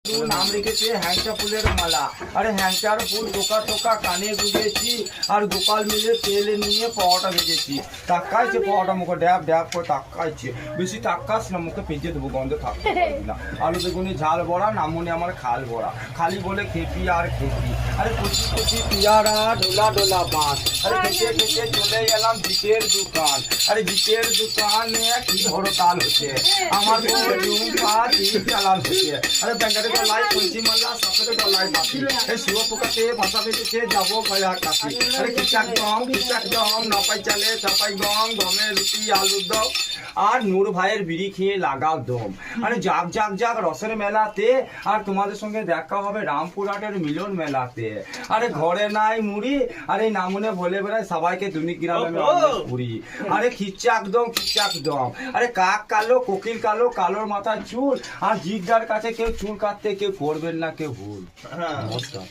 একটু নাম রেখেছে হ্যাংচা ফুলের মালা। আরে হ্যাংচার ফুল টোকা টোকা কানে গুঁজেছি, আর গোপাল মিলে তেলে নিয়ে পাওয়াটা ভেজেছি। টাক্কাইছে পাওয়াটা, মুখে ড্যাব ড্যাব করে টাক্কাইছে। বেশি টাক্কাস না, মুখে পেঁচে দেবো, গন্ধে থাকতে পারবি না। আলু বেগুনি ঝাল বড়া, নামুনি আমার খাল বড়া, খালি বলে খেপি আর খেপি। আরে কচি কচি পিয়ারা, ডোলা ডোলা বাঁশ। আরে খেতে খেতে চলে গেলাম বিটের দোকান। আরে বিটের দোকানে কি হরতাল হচ্ছে, আমার চালান হচ্ছে। আরে ব্যাঙ্গারে গলায় কলসি মাল্লা, সকালে গলায় বাসি। এই শুয়োপোকাতে ভাষা বেঁচেছে, যাবো গয়া কাশি। আরে খিচাক দম, নাপাই চালে চাপাই গম, গমে রুটি আলুর দম, আর নূর ভাইয়ের বিড়ি খেয়ে লাগাও দম। আরে যাক যাক যাক রসের মেলাতে, আর তোমাদের সঙ্গে দেখা হবে রামপুরহাটের মিলন মেলাতে। আরে ঘরে নাই মুড়ি, আরে নামুনে বলে বেড়ায় সবাইকে তুমি গ্রামে পুরি। আরে খিচাক দম। আরে কাক কালো, কোকিল কালো, কালোর মাথায় চুল, আর জিগদার কাছে কেউ চুল কাটতে কেউ করবেন না কেউ ভুল। নমস্কার।